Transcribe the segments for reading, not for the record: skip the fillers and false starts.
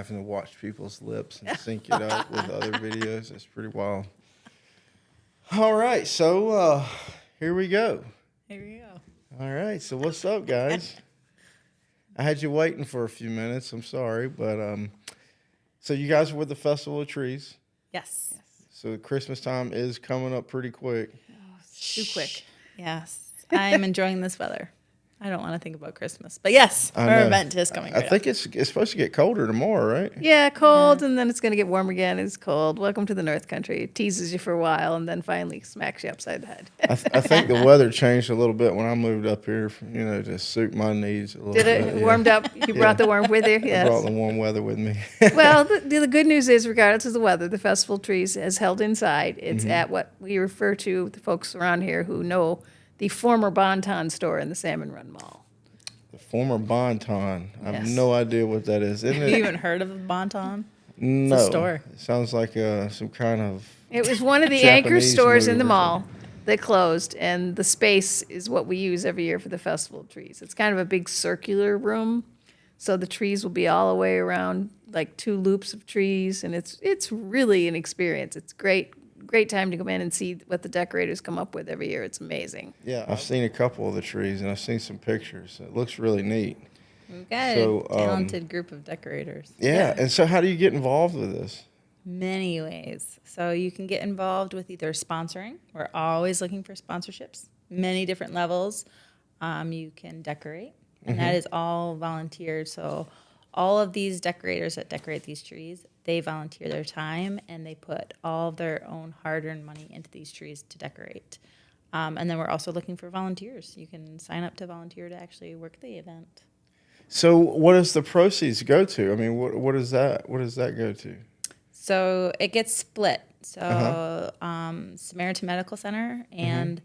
Having to watch people's lips and sync it up with other videos. That's pretty wild. All right, so here we go. Here we go. All right, so what's up, guys? I had you waiting for a few minutes. I'm sorry, but so you guys are with the Festival of Trees. Yes. So Christmas time is coming up pretty quick. Too quick. Yes. I'm enjoying this weather. I don't want to think about Christmas. But yes, our event is coming. I think it's supposed to get colder tomorrow, right? Yeah, cold, and then it's going to get warm again. It's cold. Welcome to the North Country. It teases you for a while, and then finally smacks you upside the head. I think the weather changed a little bit when I moved up here, to suit my needs a little Did bit. it? Yeah. Warmed up? You brought the warmth with you? I brought Yes. the warm weather with me. Well, the good news is, regardless of the weather, the Festival of Trees is held inside. It's at what we refer to, the folks around here who know, the former Bonton store in the Salmon Run Mall. The former Bonton. I have Yes. no idea what that is. Isn't Have you it? even heard of Bonton? No. It's a store. It sounds like some kind of. It was one of the anchor Japanese stores in movie the or mall that closed, and the space is what we use every year for the Festival of Trees. It's kind of a big circular room, so the trees will be all the way around, like 2 loops of trees, and it's really an experience. It's great time to come in and see what the decorators come up with every year. It's amazing. Yeah, I've seen a couple of the trees and I've seen some pictures. It looks really neat. We've got So, a talented group of decorators. Yeah. And so, how do you get involved with this? Many ways. So you can get involved with either sponsoring. We're always looking for sponsorships, many different levels. You can decorate, and that is all volunteer. So all of these decorators that decorate these trees, they volunteer their time, and they put all of their own hard-earned money into these trees to decorate. And then we're also looking for volunteers. You can sign up to volunteer to actually work the event. So, what does the proceeds go to? I mean, what is that? What does that go to? So it gets split. So Samaritan Medical Center and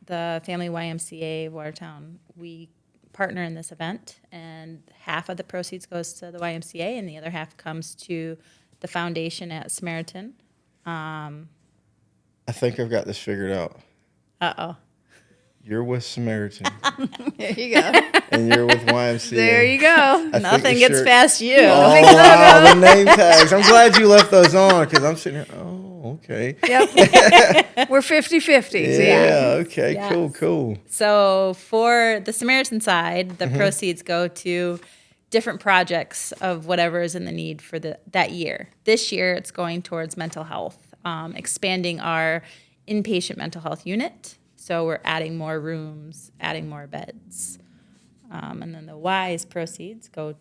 the Family YMCA of Watertown, we partner in this event, and half of the proceeds goes to the YMCA, and the other half comes to the foundation at Samaritan. I think I've got this figured out. Uh-oh. You're with Samaritan There you go. and you're with YMCA. There you go. I think Nothing the gets shirt- past you. Oh, the name tags. I'm glad you left those on because I'm sitting here. Oh, okay. Yep. We're 50-50. Yeah. Okay. Yes. Cool. So for the Samaritan side, the proceeds go to different projects of whatever is in the need for that year. This year, it's going towards mental health, expanding our inpatient mental health unit. So we're adding more rooms, adding more beds. And then the Y's proceeds go.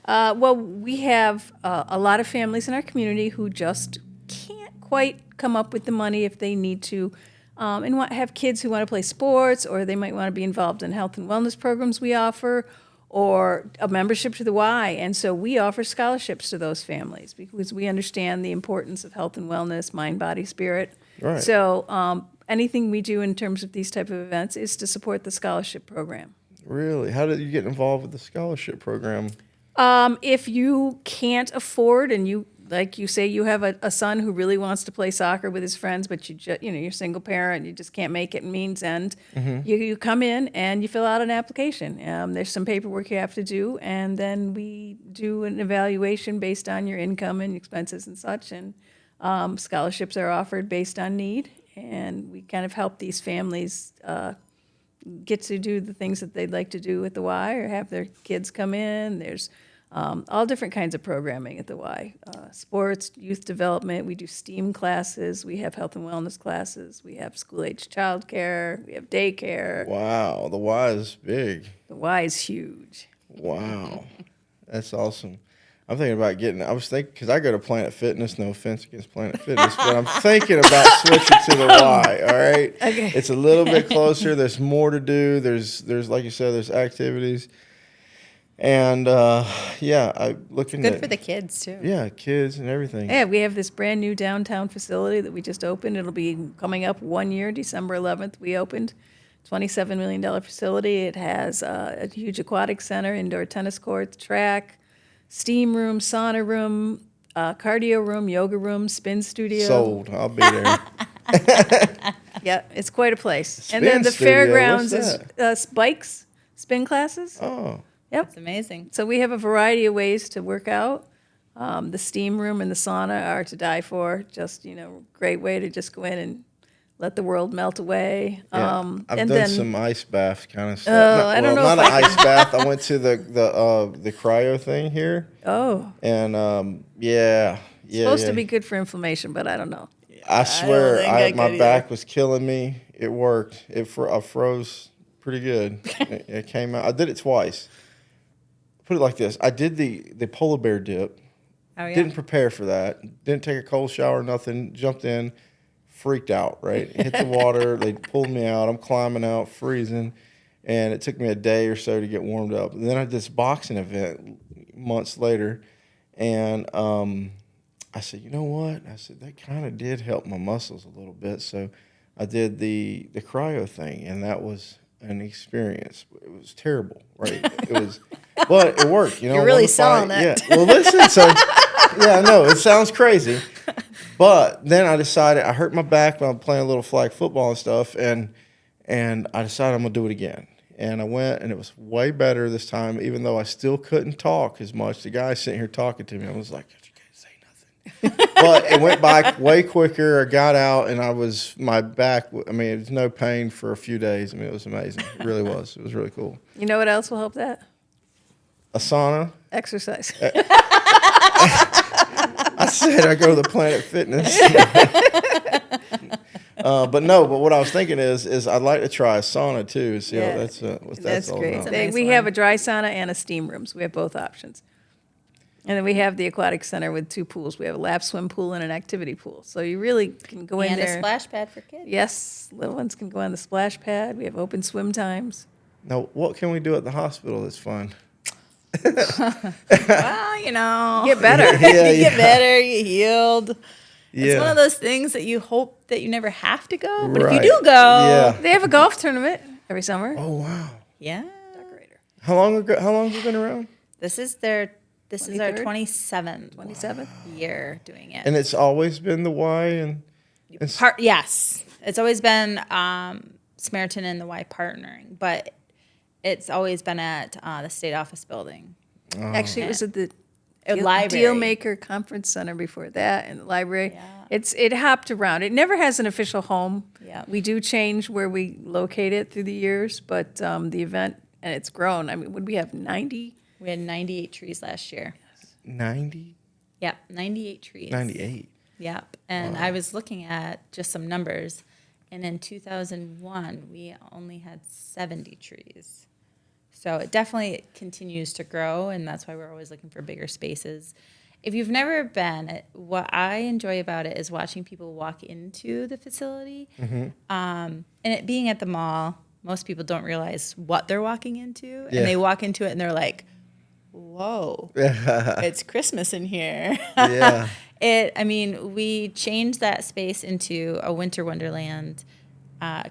Well, we have a lot of families in our community who just can't quite come up with the money if they need to, and have kids who want to play sports, or they might want to be involved in health and wellness programs we offer, or a membership to the Y. And so we offer scholarships to those families because we understand the importance of health and wellness, mind, body, spirit. Right. So anything we do in terms of these type of events is to support the scholarship program. Really? How did you get involved with the scholarship program? If you can't afford, and you, like you say, you have a son who really wants to play soccer with his friends, but you're a single parent, you just can't make it in means end, you come in and you fill out an application. There's some paperwork you have to do, and then we do an evaluation based on your income and expenses and such, and scholarships are offered based on need, and we kind of help these families get to do the things that they'd like to do at the Y, or have their kids come in. There's all different kinds of programming at the Y. Sports, youth development, we do STEAM classes, we have health and wellness classes, we have school-age childcare, we have daycare. Wow, the Y is big. The Y is huge. Wow, that's awesome. I'm thinking about I was thinking, because I go to Planet Fitness, no offense against Planet Fitness, but I'm thinking about switching to the Y, all right? Okay. It's a little bit closer. There's more to do. There's like you said, there's activities. And, I looking Good at. for the kids, too. Yeah, kids and everything. Yeah, we have this brand new downtown facility that we just opened. It'll be coming up 1 year, December 11th. We opened $27 million facility. It has a huge aquatic center, indoor tennis courts, track, steam room, sauna room, cardio room, yoga room, spin studio. Sold. I'll be there. Yeah, it's quite a place. Spin And then the studio, fairgrounds what's is bikes, spin classes. Oh, Yep. It's amazing. So we have a variety of ways to work out. The steam room and the sauna are to die for. Just, great way to just go in and let the world melt away. Yeah. I've and done then, some ice bath kind of stuff. I don't know not if an I ice bath. I went to the cryo thing here, oh, and yeah, supposed to yeah. be good for inflammation, but I don't know. I swear, think I my could back was killing me. It worked. I froze pretty good. It came out. I did it twice. Put it like this: I did the polar bear dip. Oh, yeah. Didn't prepare for that. Didn't take a cold shower. Nothing. Jumped in. Freaked out. Right. Hit the water. They pulled me out. I'm climbing out, freezing, and it took me a day or so to get warmed up. And then I did this boxing event months later, and I said, you know what? I said, that kind of did help my muscles a little bit. So I did the cryo thing, and that was an experience. It was terrible, right? It was, but it worked. You're really selling it. Yeah. Well, listen. So, yeah, I know it sounds crazy, but then I decided I hurt my back when I was playing a little flag football and stuff, and I decided I'm gonna do it again. And I went, and it was way better this time, even though I still couldn't talk as much. The guy sitting here talking to me, I was like, but it went by way quicker. I got out, and my back, I mean, it was no pain for a few days. I mean, it was amazing. It really was. It was really cool. You know what else will help that? A sauna. Exercise. I said I go to the Planet Fitness. But what I was thinking is I'd like to try a sauna too. See Yeah, what that's all great. about. nice We one. have a dry sauna and a steam room, so we have both options. And then we have the aquatic center with 2 pools. We have a lap swim pool and an activity pool. So you really can go in And there. a splash pad for kids. Yes, little ones can go on the splash pad. We have open swim times. Now, what can we do at the hospital that's fun? Well, Get better. Yeah, you get better, you healed. Yeah. It's one of those things that you hope that you never have to go, but if you Right. do go, Yeah. They have a golf tournament every summer. Oh wow. yeah. Decorator. How long have you been around? This is our 23rd? 27th 27th? year doing it. And it's always been the Y and Yes, it's always been Samaritan and the Y partnering, but it's always been at the state office building. Actually, it was at the Library. Dealmaker Conference Center before that, and the library. Yeah. It hopped around. It never has an official home. Yeah. We do change where we locate it through the years, but the event, and it's grown. I mean, would we have 90? We had 98 trees last year. 90? Yep, 98 trees. 98. Yep. And I was looking at just some numbers, and in 2001, we only had 70 trees. So it definitely continues to grow, and that's why we're always looking for bigger spaces. If you've never been, what I enjoy about it is watching people walk into the facility. And it being at the mall, most people don't realize what they're walking into, Yeah. and they walk into it and they're like, whoa, it's Christmas in here. Yeah. We changed that space into a winter wonderland.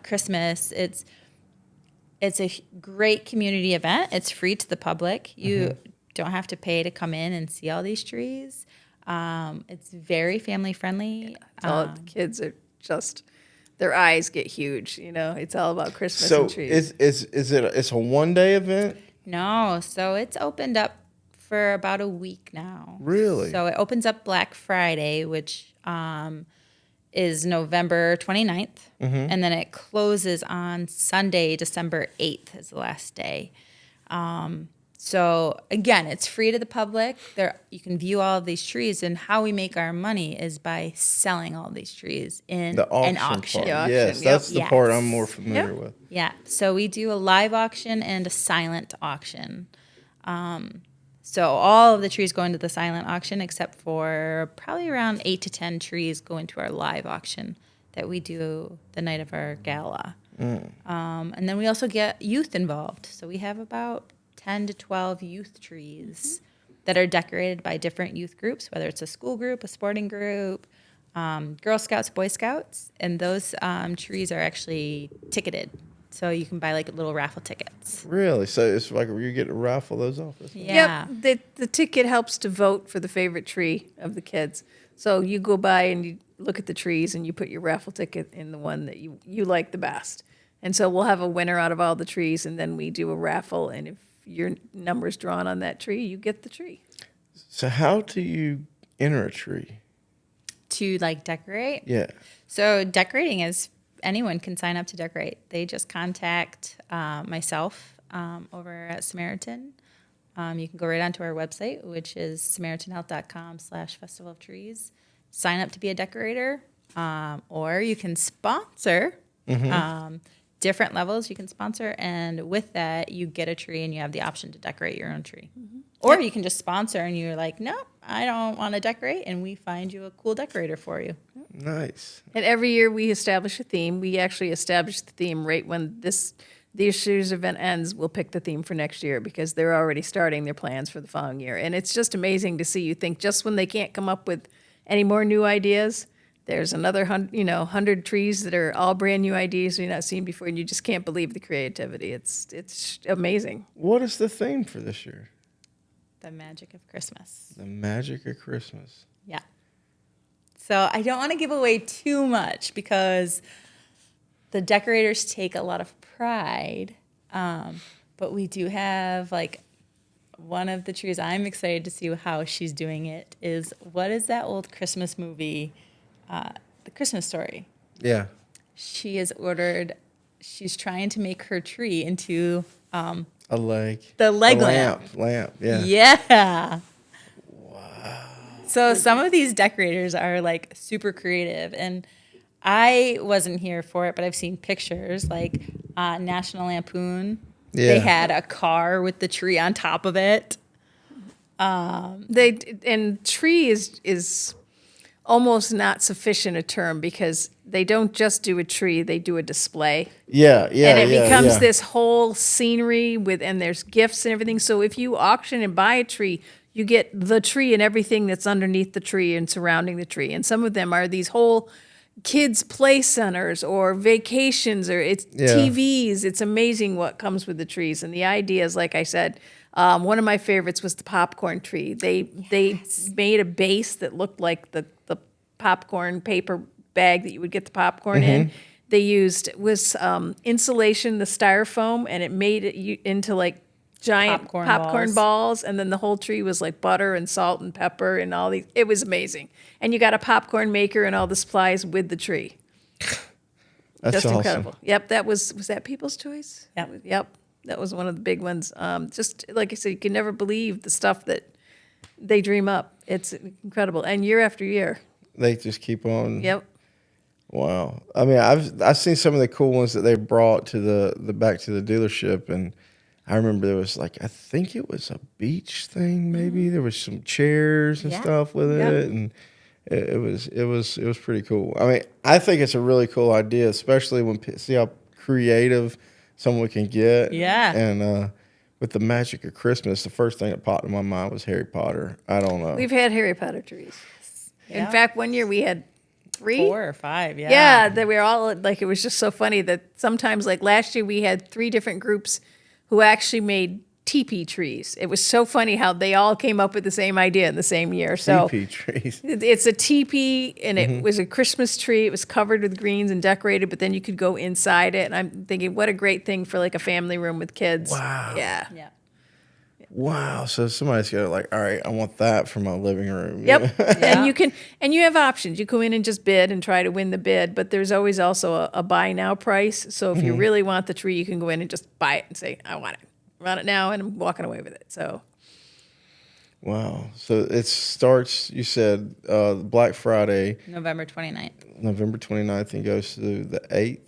Christmas, it's a great community event. It's free to the public. You don't have to pay to come in and see all these trees. It's very family friendly. All the kids are just, their eyes get huge. It's all about Christmas So and trees. it's a one-day event? No, so it's opened up for about a week now. Really? So it opens up Black Friday, which is November 29th. And then it closes on Sunday, December 8th is the last day. So again, it's free to the public. You can view all of these trees, and how we make our money is by selling all these trees in The auction an auction. part. The auction, Yes, yep. that's the part I'm Yes. more familiar Yep. with. Yeah, so we do a live auction and a silent auction. So all of the trees go into the silent auction, except for probably around 8 to 10 trees go into our live auction that we do the night of our gala. And then we also get youth involved. So we have about 10 to 12 youth trees that are decorated by different youth groups, whether it's a school group, a sporting group, Girl Scouts, Boy Scouts. And those trees are actually ticketed. So you can buy like little raffle tickets. Really? So it's like you get to raffle those off? Yeah. Yep, the ticket helps to vote for the favorite tree of the kids. So you go by and you look at the trees and you put your raffle ticket in the one that you like the best. And so we'll have a winner out of all the trees, and then we do a raffle, and if your number's drawn on that tree, you get the tree. So how do you enter a tree? To like decorate. Yeah. So decorating is anyone can sign up to decorate. They just contact myself over at Samaritan. You can go right onto our website, which is samaritanhealth.com/festival of trees. Sign up to be a decorator, or you can sponsor. Different levels you can sponsor, and with that you get a tree and you have the option to decorate your own tree. Or you can just sponsor and you're like, no, I don't want to decorate, and we find you a cool decorator for you. Nice. And every year we establish a theme. We actually establish the theme right when this year's event ends. We'll pick the theme for next year because they're already starting their plans for the following year. And it's just amazing to see. You think just when they can't come up with any more new ideas, there's another 100 trees that are all brand new ideas you've not seen before, and you just can't believe the creativity. It's amazing. What is the theme for this year? The magic of Christmas. The magic of Christmas. Yeah. So I don't want to give away too much because the decorators take a lot of pride. But we do have like one of the trees I'm excited to see how she's doing it is, what is that old Christmas movie? The Christmas Story. Yeah. She's trying to make her tree into A leg. the leg A lamp. Lamp. Yeah. Yeah. Wow. So some of these decorators are like super creative, and I wasn't here for it, but I've seen pictures like National Lampoon. Yeah. They had a car with the tree on top of it. Tree is almost not sufficient a term because they don't just do a tree, they do a display. Yeah. Yeah. And it yeah, becomes yeah. this whole scenery and there's gifts and everything. So if you auction and buy a tree, you get the tree and everything that's underneath the tree and surrounding the tree. And some of them are these whole kids' play centers or vacations or it's TVs. It's amazing what comes with the trees. And the ideas, like I said, one of my favorites was the popcorn tree. They made a base that looked like the popcorn paper bag that you would get the popcorn in. They used insulation, the styrofoam, and it made it into like giant popcorn balls. And then the whole tree was like butter and salt and pepper and all these. It was amazing. And you got a popcorn maker and all the supplies with the tree. That's Just awesome. incredible. Yep, that was that People's Choice? Yep. Yep, that was one of the big ones. Just like I said, you can never believe the stuff that they dream up. It's incredible. And year after year. They just keep on. Yep. Wow. I mean, I've seen some of the cool ones that they brought to the back to the dealership, and I remember there was like, I think it was a beach thing. Maybe there was some chairs and stuff with it, and it was pretty cool. I mean, I think it's a really cool idea, especially when see how creative someone can get. Yeah. And with the magic of Christmas, the first thing that popped in my mind was Harry Potter. I don't know. We've had Harry Potter trees. In fact, one year we had 3. 4 or 5, yeah. Yeah, that we were all like, it was just so funny that sometimes, like last year, we had 3 different groups who actually made teepee trees. It was so funny how they all came up with the same idea in the same year. So Teepee trees. it's a teepee, and it was a Christmas tree. It was covered with greens and decorated, but then you could go inside it. And I'm thinking, what a great thing for like a family room with kids. Wow. Yeah. Yeah. Wow. So somebody's got like, all right, I want that for my living room. Yep. And you have options. You go in and just bid and try to win the bid, but there's always also a buy now price. So if you really want the tree, you can go in and just buy it and say, I want it. I want it now, and I'm walking away with it. So Wow. So it starts, you said, Black Friday, November 29th. November 29th, and goes through the 8th.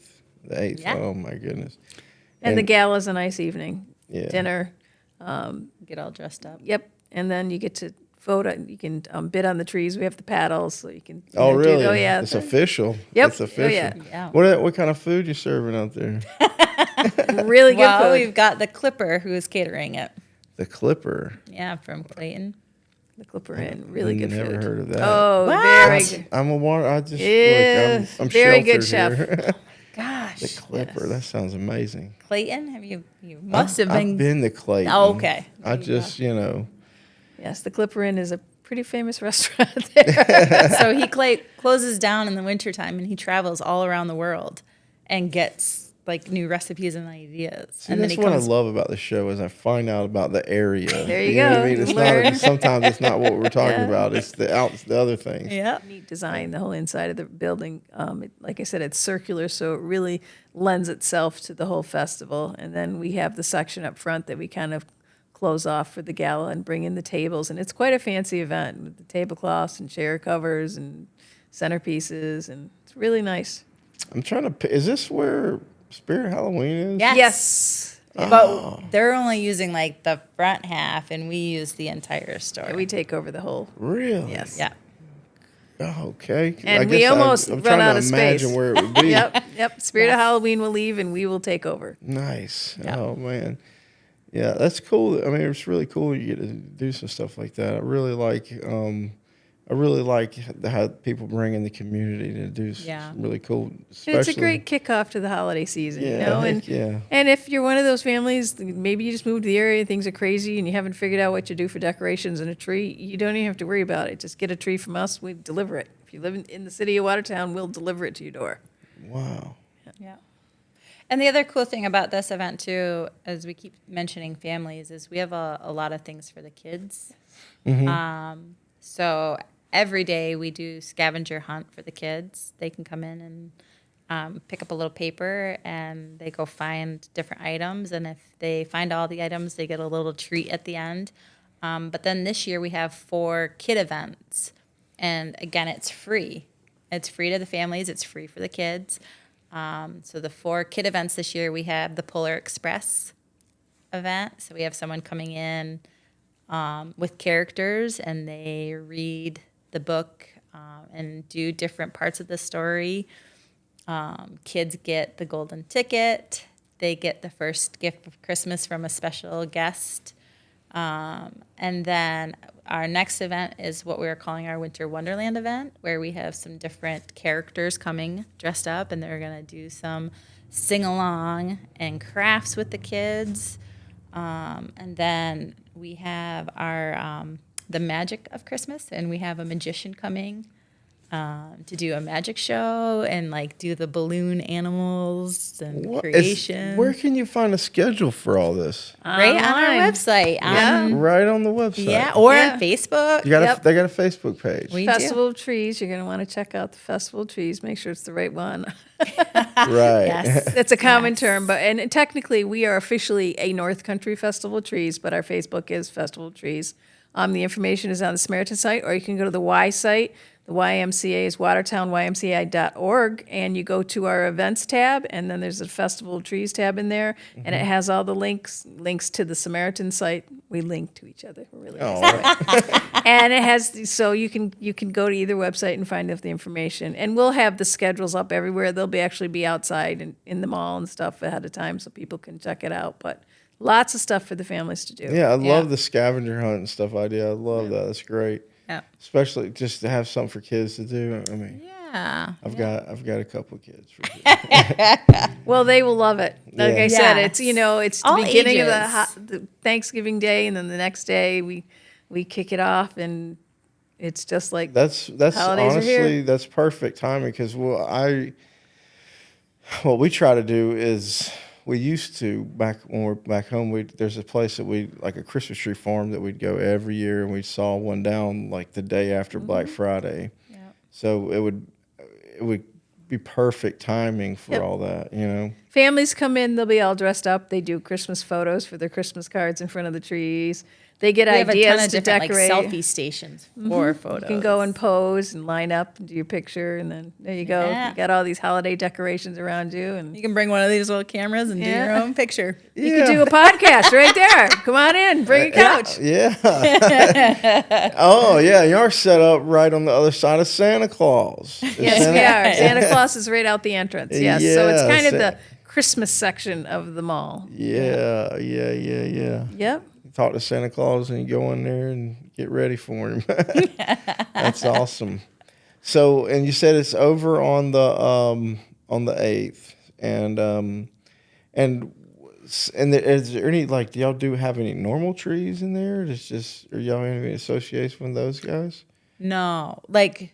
The 8th. Yeah. Oh, my goodness. and the gala's a nice evening. Yeah. Dinner. Get all dressed up. Yep. And then you get to vote. You can bid on the trees. We have the paddles, so you can. Oh, really? Oh, yeah. It's official. Yep. It's official. Oh, yeah. Yeah. What kind of food you serving out there? Really good Well, food. we've got the Clipper who is catering it. The Clipper. Yeah, from Clayton. The Clipper Inn. Really good Never food. heard of that. Oh, What? very good. I'm a water. I just Yeah, look. I'm very good sheltered chef. here. Gosh. The Clipper. That sounds amazing. Clayton? Have you must have I've been to Clayton. Oh, okay. I just, Yes, the Clipper Inn is a pretty famous restaurant there. So he closes down in the wintertime, and he travels all around the world and gets like new recipes and ideas. See, And then that's he what I comes. love about the show is I find out about the area. There you know what go. I mean? It's Learn. not sometimes it's not what we're talking Yeah. about. It's the other things. Yeah. Neat design, the whole inside of the building. Like I said, it's circular, so it really lends itself to the whole festival. And then we have the section up front that we kind of close off for the gala and bring in the tables. And it's quite a fancy event with the tablecloths and chair covers and centerpieces, and it's really nice. I'm trying to. Is this where Spirit Halloween is? Yes. Yes. But they're only using like the front half, and we use the entire store. Yeah, we take over the whole. Really? Yes. Yeah. Oh, okay. And I we guess almost I'm run trying out to of imagine space. where it would be. Yep. Spirit of Yes. Halloween will leave, and we will take over. Nice. Yeah. Oh man. Yeah, that's cool. I mean, it's really cool you get to do some stuff like that. I really like how people bring in the community to do Yeah. some really cool. And it's a especially- great kickoff to the holiday season, Yeah, you know. heck yeah. And if you're one of those families, maybe you just moved to the area, things are crazy, and you haven't figured out what to do for decorations and a tree. You don't even have to worry about it. Just get a tree from us. We deliver it. If you live in the city of Watertown, we'll deliver it to your door. Wow. Yeah. And the other cool thing about this event too, as we keep mentioning families, is we have a lot of things for the kids. So every day we do scavenger hunt for the kids. They can come in and pick up a little paper, and they go find different items. And if they find all the items, they get a little treat at the end. But then this year we have 4 kid events. And again, it's free. It's free to the families. It's free for the kids. So the 4 kid events this year, we have the Polar Express event. So we have someone coming in with characters, and they read the book and do different parts of the story. Kids get the golden ticket. They get the first gift of Christmas from a special guest. And then our next event is what we are calling our Winter Wonderland event, where we have some different characters coming dressed up, and they're going to do some sing-along and crafts with the kids. And then we have our the Magic of Christmas, and we have a magician coming to do a magic show and like do the balloon animals and creation. Where can you find a schedule for all this? Right on our Online. website. Yeah. Right on the website. Yeah, or Yeah. on Facebook. You got Yep. they got a Facebook page. We do. Festival of Trees, you're going to want to check out the Festival of Trees. Make sure it's the right one. Right. Yes. That's a common Yes. term, and technically we are officially a North Country Festival of Trees, but our Facebook is Festival of Trees. The information is on the Samaritan site, or you can go to the Y site. The YMCA is watertownymca.org, and you go to our events tab, and then there's a Festival of Trees tab in there, and it has all the links to the Samaritan site. We link to each other. We're really nice that way. And it has, so you can go to either website and find out the information. And we'll have the schedules up everywhere. They'll actually be outside and in the mall and stuff ahead of time, so people can check it out. But lots of stuff for the families to do. Yeah, I love the scavenger hunt and stuff idea. I love that. That's great. Yeah. Especially just to have something for kids to do. I mean, Yeah. I've got a couple of kids. For sure. Well, they will love it. Like Yeah. I said, Yes. it's the All beginning of ages. the Thanksgiving Day, and then the next day we kick it off, and it's just like That's Holidays are here. honestly that's perfect timing because what we try to do is we used to back when we're back home. There's a place that we like a Christmas tree farm that we'd go every year, and we saw one down like the day after Black Friday. Yeah. So it would be perfect timing for Yep. all that, you know. families come in, they'll be all dressed up. They do Christmas photos for their Christmas cards in front of the trees. They get We have a ideas ton of to different decorate. like selfie stations for photos. You can go and pose and line up and do your picture, and then there you go. Yeah. You got all these holiday decorations around you, and You can bring one of these little cameras and do your Yeah. own picture. you can do a podcast right there. Come on in, bring a couch. Yeah. Oh yeah, you're set up right on the other side of Santa Claus. Is Yes, Santa- we are. Santa Claus is right out the entrance. Yes, so it's kind of Yeah, the Christmas section of the mall. Yeah. Yep. You talk to Santa Claus and you go in there and get ready for him. That's awesome. So, and you said it's over on the 8th, and is there any like do y'all have any normal trees in there? It's just are y'all in any association with those guys? No, like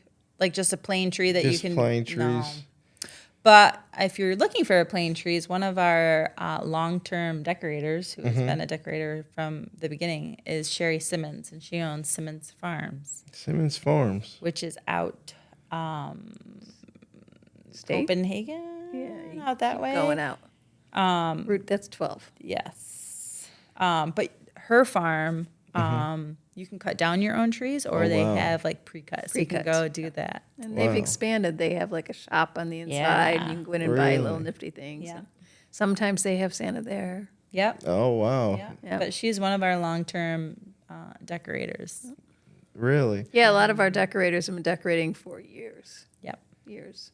just a plain tree that Just you can plain no. trees. But if you're looking for plain trees, one of our long-term decorators, who has been a decorator from the beginning, is Sherry Simmons, and she owns Simmons Farms, Simmons Farms. which is out State? Copenhagen, Yeah, out that keep way. going out. Route, that's 12. Yes. But her farm, you can cut down your own trees, or Oh, they wow. have like pre-cuts. So you can Pre-cuts. go do that. And Wow. they've expanded. They have like a shop on the inside. Yeah. You can go in and buy little Really? nifty things. Yeah. And sometimes they have Santa there. Yep. Oh, wow. Yeah. Yep. But she's one of our long-term decorators. Really? Yeah, a lot of our decorators have been decorating for years. Yep. Years.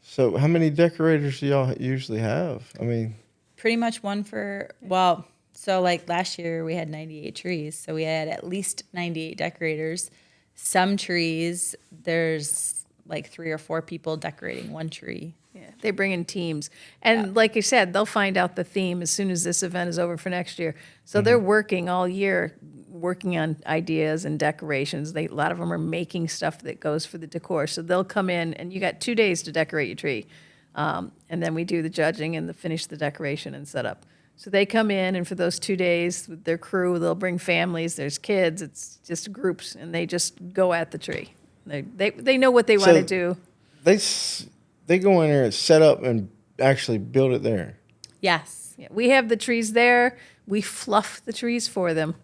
So how many decorators do y'all usually have? I mean, Pretty much one for, well, so like last year we had 98 trees. So we had at least 98 decorators. Some trees, there's like 3 or 4 people decorating one tree. Yeah, they bring in teams. And like you said, they'll find out the theme as soon as this event is over for next year. So they're working all year, working on ideas and decorations. A lot of them are making stuff that goes for the decor. So they'll come in, and you got 2 days to decorate your tree. And then we do the judging and finish the decoration and set up. So they come in, and for those 2 days, with their crew, they'll bring families, there's kids, it's just groups, and they just go at the tree. They know what they want to do. they go in there and set up and actually build it there. Yes. Yeah, we have the trees there. We fluff the trees for them.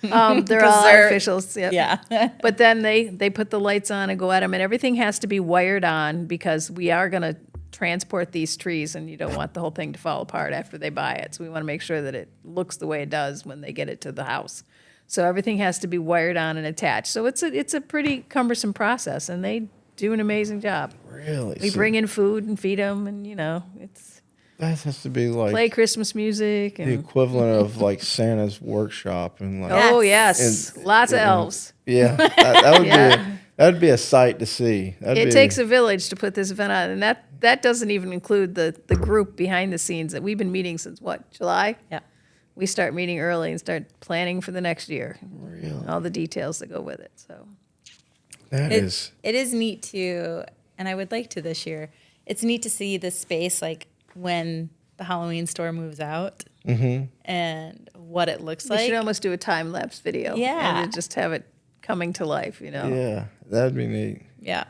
They're all 'Cause they're- artificials. Yep. Yeah. But then they put the lights on and go at them, and everything has to be wired on because we are going to transport these trees, and you don't want the whole thing to fall apart after they buy it. So we want to make sure that it looks the way it does when they get it to the house. So everything has to be wired on and attached. So it's a pretty cumbersome process, and they do an amazing job. Really? We So bring in food and feed them, and it's that has to be like play Christmas music the and equivalent of like Santa's workshop and like oh Yes. yes, And- lots of and- elves. yeah, that would Yeah. that'd be a sight to see. It takes a village to put this event on, and that doesn't even include the group behind the scenes that we've been meeting since what, July? Yeah. We start meeting early and start planning for the next year. Really? All the details that go with it. So That It is is neat to, and I would like to this year, it's neat to see the space like when the Halloween store moves out and what it looks we like. should almost do a time lapse video. Yeah. And just have it coming to life, yeah, that'd be neat. Yeah.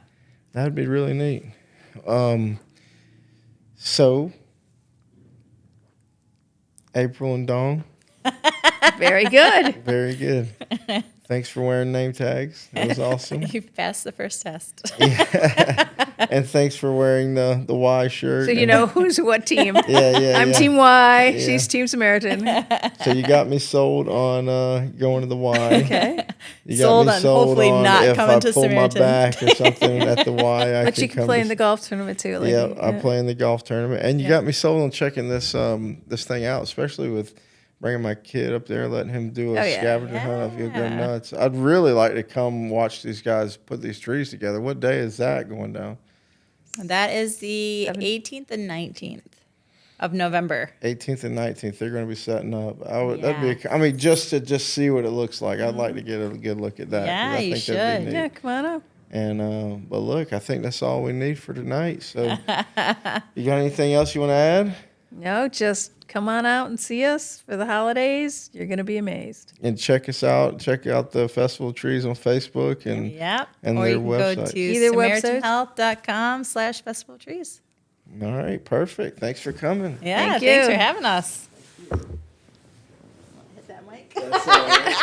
That'd be really neat. So April and Dawn, Very good. very good. Thanks for wearing name tags. That was awesome. You passed the first test. And thanks for wearing the Y shirt. So you and- know who's what team. Yeah. I'm yeah. Team Y. Yeah. She's Team Samaritan. So you got me sold on going to the Y. Okay. You Sold on hopefully not if coming I to pull Samaritan. my back or something at the Y. I But you can play in the golf tournament too. Like, Yeah, I play in the golf tournament, and you Yeah. got me sold on checking this this thing out, especially with bringing my kid up there, letting him do a Oh, yeah. scavenger hunt. I feel go Yeah. nuts. I'd really like to come watch these guys put these trees together. What day is that going down? That is the 18th and 19th of November. 18th and 19th. They're going to be setting up. That'd Yeah. be. I mean, just to see what it looks like. I'd like to get a good look at that. 'cause Yeah, I you think that'd be should. neat. yeah, come on up. And but look, I think that's all we need for tonight. So, you got anything else you want to add? No, just come on out and see us for the holidays. You're going to be amazed. And check us out. Check out the Festival of Trees on Facebook and Yep. and or their you can website. go to Either website. SamaritanHealth.com/festival of trees. All right, perfect. Thanks for coming. Yeah, Thank thanks you. for having us. That's all right.